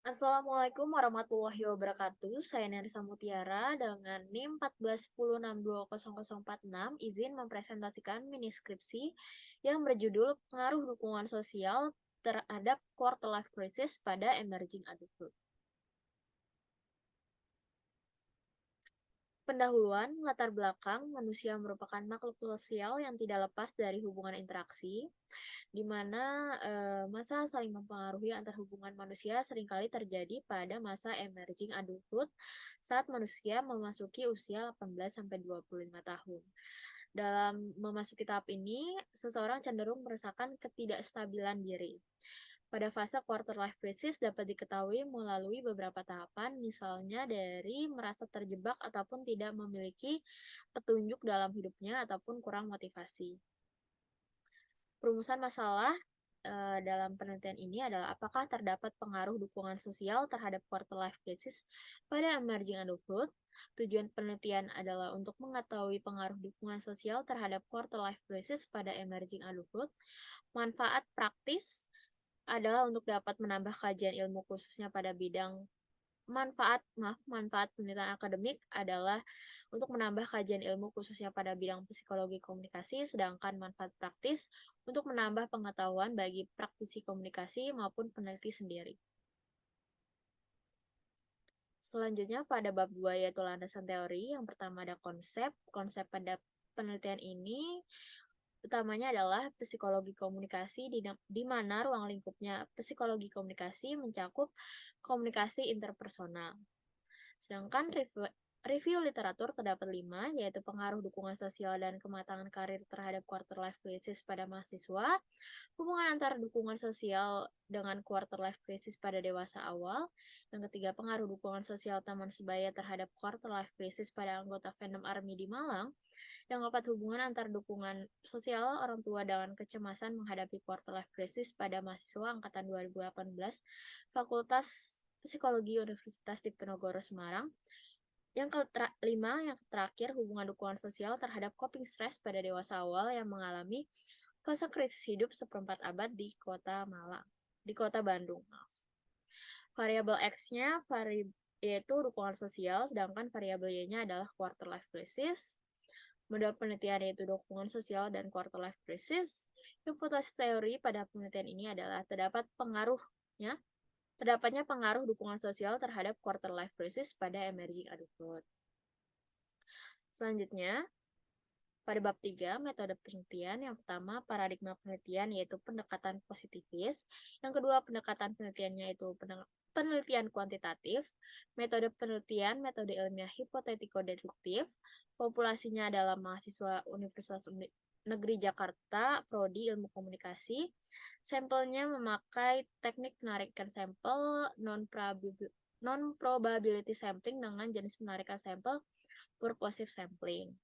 Assalamualaikum warahmatullahi wabarakatuh. Saya Nerissa Mutiara dengan NIM 1410620046 izin mempresentasikan mini skripsi yang berjudul Pengaruh Dukungan Sosial terhadap Quarter Life Crisis pada Emerging Adulthood. Pendahuluan, latar belakang, manusia merupakan makhluk sosial yang tidak lepas dari hubungan interaksi, di mana masa saling mempengaruhi antar hubungan manusia seringkali terjadi pada masa emerging adulthood saat manusia memasuki usia 18-25 tahun. Dalam memasuki tahap ini, seseorang cenderung merasakan ketidakstabilan diri. Pada fase quarter life crisis dapat diketahui melalui beberapa tahapan, misalnya dari merasa terjebak ataupun tidak memiliki petunjuk dalam hidupnya ataupun kurang motivasi. Perumusan masalah dalam penelitian ini adalah apakah terdapat pengaruh dukungan sosial terhadap quarter life crisis pada emerging adulthood. Tujuan penelitian adalah untuk mengetahui pengaruh dukungan sosial terhadap quarter life crisis pada emerging adulthood. Manfaat praktis adalah untuk dapat menambah kajian ilmu khususnya pada bidang manfaat penelitian akademik adalah untuk menambah kajian ilmu khususnya pada bidang psikologi komunikasi, sedangkan manfaat praktis untuk menambah pengetahuan bagi praktisi komunikasi maupun peneliti sendiri. Selanjutnya pada bab 2 yaitu landasan teori. Yang pertama ada konsep. Konsep pada penelitian ini utamanya adalah psikologi komunikasi di mana ruang lingkupnya psikologi komunikasi mencakup komunikasi interpersonal. Sedangkan review literatur terdapat 5, yaitu pengaruh dukungan sosial dan kematangan karir terhadap quarter life crisis pada mahasiswa, hubungan antara dukungan sosial dengan quarter life crisis pada dewasa awal, yang ketiga pengaruh dukungan sosial teman sebaya terhadap quarter life crisis pada anggota fandom ARMY di Malang, yang keempat hubungan antar dukungan sosial orang tua dengan kecemasan menghadapi quarter life crisis pada mahasiswa angkatan 2018 Fakultas Psikologi Universitas Diponegoro Semarang. Yang kelima, yang terakhir, hubungan dukungan sosial terhadap coping stress pada dewasa awal yang mengalami fase krisis hidup seperempat abad di kota Bandung. Variabel X-nya yaitu dukungan sosial, sedangkan variabel Y-nya adalah quarter life crisis. Model penelitian yaitu dukungan sosial dan quarter life crisis. Hipotesis teori pada penelitian ini adalah terdapatnya pengaruh dukungan sosial terhadap quarter life crisis pada emerging adulthood. Selanjutnya, pada bab 3, metode penelitian. Yang pertama, paradigma penelitian yaitu pendekatan positivis. Yang kedua, pendekatan penelitiannya yaitu penelitian kuantitatif. Metode penelitian, metode ilmiah hipotetiko-deduktif. Populasinya adalah mahasiswa Universitas Negeri Jakarta, Prodi Ilmu Komunikasi. Sampelnya memakai teknik penarikan sampel non-probability sampling dengan jenis penarikan sampel purposive sampling.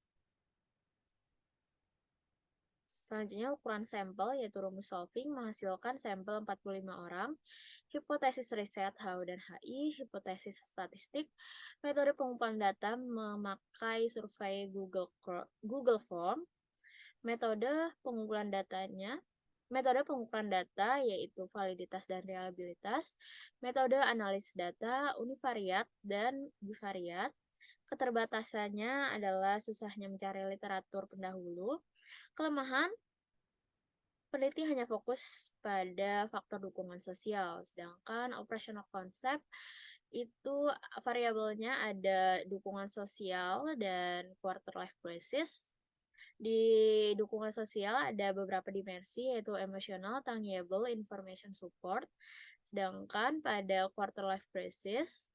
Selanjutnya ukuran sampel yaitu rumus solving menghasilkan sampel 45 orang, hipotesis riset HU dan HI, hipotesis statistik, metode pengumpulan data memakai survei Google Form, metode pengumpulan data yaitu validitas dan reliabilitas, metode analisis data univariat dan bivariat. Keterbatasannya adalah susahnya mencari literatur pendahulu. Kelemahan, peneliti hanya fokus pada faktor dukungan sosial, sedangkan operational concept itu variabelnya ada dukungan sosial dan quarter life crisis. Di dukungan sosial ada beberapa dimensi yaitu emotional, tangible, information support. Sedangkan pada quarter life crisis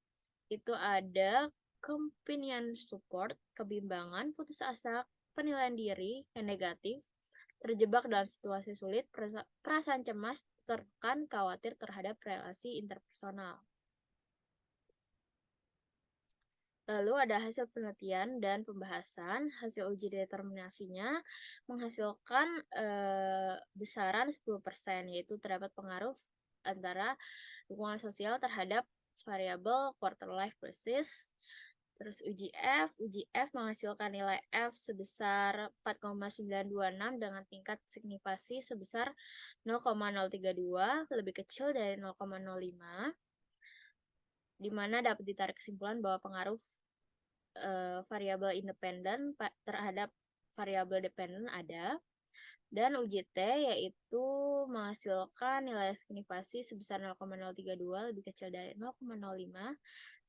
itu ada companion support, kebimbangan, putus asa, penilaian diri yang negatif, terjebak dalam situasi sulit, perasaan cemas, tertekan, khawatir terhadap relasi interpersonal. Lalu ada hasil penelitian dan pembahasan. Hasil uji determinasinya menghasilkan besaran 10%, yaitu terdapat pengaruh antara dukungan sosial terhadap variabel quarter life crisis. Terus uji F menghasilkan nilai F sebesar 4,926 dengan tingkat signifikasi sebesar 0,032, lebih kecil dari 0,05. di mana dapat ditarik kesimpulan bahwa pengaruh variabel independen terhadap variabel dependen ada. Dan uji T yaitu menghasilkan nilai estimasi sebesar 0,032 lebih kecil dari 0,05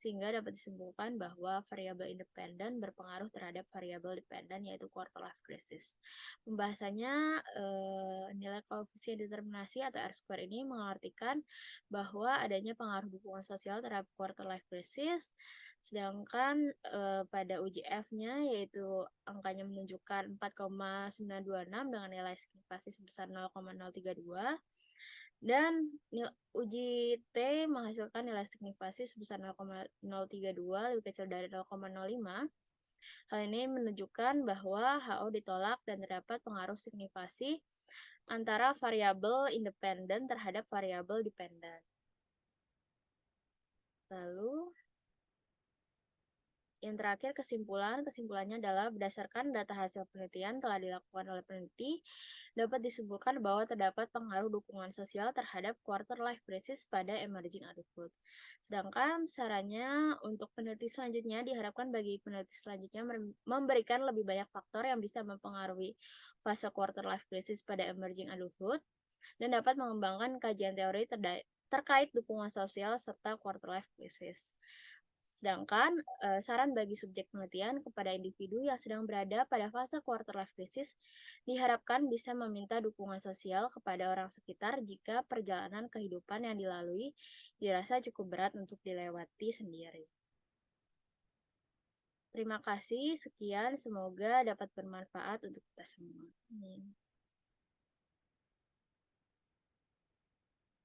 sehingga dapat disimpulkan bahwa variabel independen berpengaruh terhadap variabel dependen yaitu quarter life crisis. Pembahasannya nilai koefisien determinasi atau R-square ini mengartikan bahwa adanya pengaruh dukungan sosial terhadap quarter life crisis. Sedangkan pada uji F-nya yaitu angkanya menunjukkan 4,926 dengan nilai estimasi sebesar 0,032 dan uji T menghasilkan nilai estimasi sebesar 0,032 lebih kecil dari 0,05. Hal ini menunjukkan bahwa HO ditolak dan terdapat pengaruh signifikasi antara variabel independen terhadap variabel dependen. Lalu yang terakhir kesimpulannya adalah berdasarkan data hasil penelitian telah dilakukan oleh peneliti, dapat disimpulkan bahwa terdapat pengaruh dukungan sosial terhadap quarter life crisis pada emerging adulthood. Sedangkan sarannya untuk peneliti selanjutnya diharapkan bagi peneliti selanjutnya memberikan lebih banyak faktor yang bisa mempengaruhi fase quarter life crisis pada emerging adulthood dan dapat mengembangkan kajian teori terkait dukungan sosial serta quarter life crisis. Sedangkan saran bagi subjek penelitian kepada individu yang sedang berada pada fase quarter life crisis diharapkan bisa meminta dukungan sosial kepada orang sekitar jika perjalanan kehidupan yang dilalui dirasa cukup berat untuk dilewati sendiri. Terima kasih, sekian, semoga dapat bermanfaat untuk kita semua. Amin.